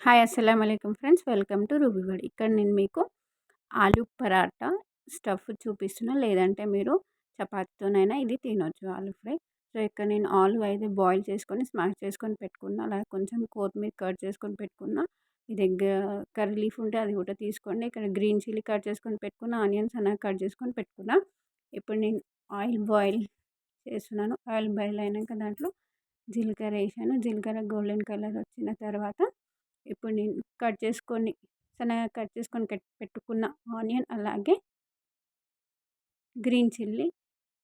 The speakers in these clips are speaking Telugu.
హాయ్ అస్సలం అయికం friends, welcome to Ruby world. ఇక్కడ నేను మీకు ఆలు పరాటా స్టఫ్ చూపిస్తున్నా, లేదంటే మీరు చపాతీతోనైనా ఇది తినొచ్చు ఆలు ఫ్రై. సో ఇక్కడ నేను ఆలు అయితే బాయిల్ చేసుకొని స్మాష్ చేసుకొని పెట్టుకున్నా, అలాగే కొంచెం కొత్తిమీర కట్ చేసుకొని పెట్టుకున్నా. మీ దగ్గర కర్రీ లీఫ్ ఉంటే అది కూడా తీసుకోండి. ఇక్కడ గ్రీన్ చిల్లీ కట్ చేసుకొని పెట్టుకున్నా, ఆనియన్స్ అన్నది కట్ చేసుకొని పెట్టుకున్నా. ఇప్పుడు నేను ఆయిల్ బాయిల్ చేస్తున్నాను. ఆయిల్ బాయిల్ అయినాక దాంట్లో జీలకర్ర వేసాను. జీలకర్ర గోల్డెన్ కలర్ వచ్చిన తర్వాత ఇప్పుడు నేను సన్నగా కట్ చేసుకొని పెట్టుకున్న ఆనియన్, అలాగే గ్రీన్ చిల్లీ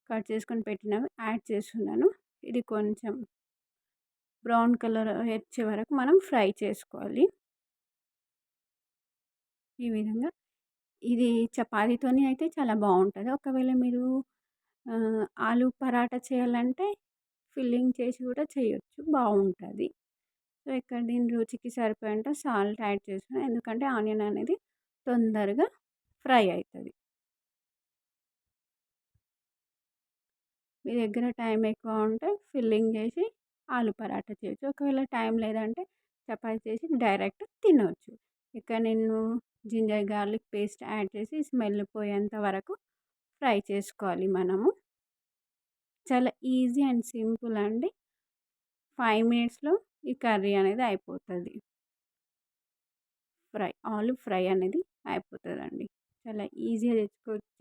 కట్ చేసుకొని పెట్టినవి యాడ్ చేస్తున్నాను. ఇది కొంచెం బ్రౌన్ కలర్ వచ్చే వరకు మనం ఫ్రై చేసుకోవాలి. ఈ విధంగా ఇది చపాతీతోని అయితే చాలా బాగుంటుంది. ఒకవేళ మీరు ఆలు పరాటా చేయాలంటే ఫిల్లింగ్ చేసి కూడా చేయొచ్చు, బాగుంటుంది. సో ఇక్కడ నేను రుచికి సరిపోయేంత సాల్ట్ యాడ్ చేసాను, ఎందుకంటే ఆనియన్ అనేది తొందరగా ఫ్రై అవుతుంది. మీ దగ్గర టైం ఎక్కువ ఉంటే ఫిల్లింగ్ చేసి ఆలు పరాటా చేయొచ్చు. ఒకవేళ టైం లేదంటే చపాతీ చేసి డైరెక్ట్ తినవచ్చు. ఇక్కడ నేను జింజర్ గార్లిక్ పేస్ట్ యాడ్ చేసి స్మెల్ పోయేంత వరకు ఫ్రై చేసుకోవాలి. మనము చాలా ఈజీ అండ్ సింపుల్ అండి. 5 మినిట్స్లో ఈ కర్రీ అనేది అయిపోతుంది. ఆలు ఫ్రై అనేది అయిపోతుందండి. చాలా ఈజీగా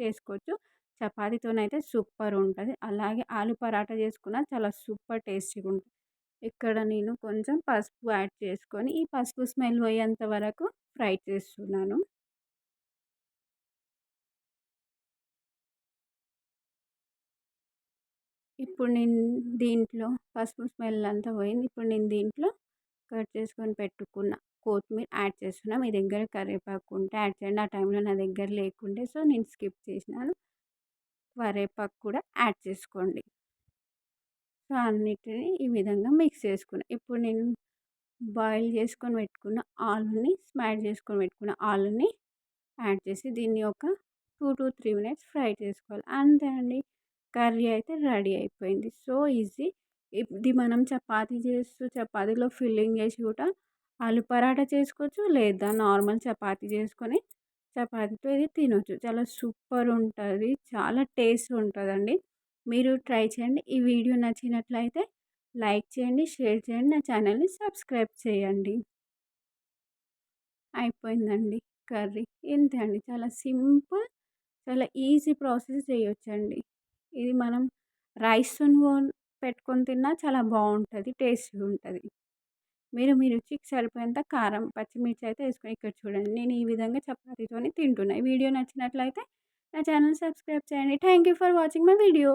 చేసుకోవచ్చు. చపాతీతోనైతే సూపర్ ఉంటుంది. అలాగే ఆలు పరాటా చేసుకున్న చాలా సూపర్ టేస్టీగా ఉంటుంది. ఇక్కడ నేను కొంచెం పసుపు యాడ్ చేసుకొని ఈ పసుపు స్మెల్ పోయేంత వరకు ఫ్రై చేస్తున్నాను. ఇప్పుడు నేను దీంట్లో పసుపు స్మెల్ అంతా పోయింది. ఇప్పుడు నేను దీంట్లో కట్ చేసుకొని పెట్టుకున్న కొత్తిమీర యాడ్ చేస్తున్నా. మీ దగ్గర కరివేపాకు ఉంటే యాడ్ చేయండి. ఆ టైంలో నా దగ్గర లేకుండే సో నేను స్కిప్ చేసినాను. కరివేపాకు కూడా యాడ్ చేసుకోండి. సో అన్నిటిని ఈ విధంగా మిక్స్ చేసుకున్నా. ఇప్పుడు నేను బాయిల్ చేసుకొని పెట్టుకున్న ఆలుని స్మాష్ చేసుకొని పెట్టుకున్న ఆలుని యాడ్ చేసి దీన్ని ఒక 2 to 3 మినిట్స్ ఫ్రై చేసుకోవాలి. అంతే అండి, కర్రీ అయితే రెడీ అయిపోయింది. So easy. ఇది మనం చపాతీలో ఫిల్లింగ్ చేసి కూడా ఆలు పరాటా చేసుకోవచ్చు, లేదా నార్మల్ చపాతీ చేసుకొని చపాతీతో ఇది తినొచ్చు. చాలా సూపర్ ఉంటుంది, చాలా టేస్ట్ ఉంటుందండి. మీరు ట్రై చేయండి. ఈ వీడియో నచ్చినట్లయితే లైక్ చేయండి, షేర్ చేయండి, నా ఛానల్ని సబ్స్క్రైబ్ చేయండి. అయిపోయిందండి కర్రీ. ఇంతే అండి, చాలా సింపుల్, చాలా ఈజీ ప్రాసెస్ చేయొచ్చండి. ఇది మనం రైస్‌తో పెట్టుకొని తిన్నా చాలా బాగుంటుంది, టేస్టీగా ఉంటుంది. మీరు మీ రుచికి సరిపోయేంత కారం, పచ్చిమిర్చి అయితే వేసుకొని. ఇక్కడ చూడండి, నేను ఈ విధంగా చపాతీతోని తింటున్నా. ఈ వీడియో నచ్చినట్లయితే నా ఛానల్ సబ్స్క్రైబ్ చేయండి. Thank you for watching my video.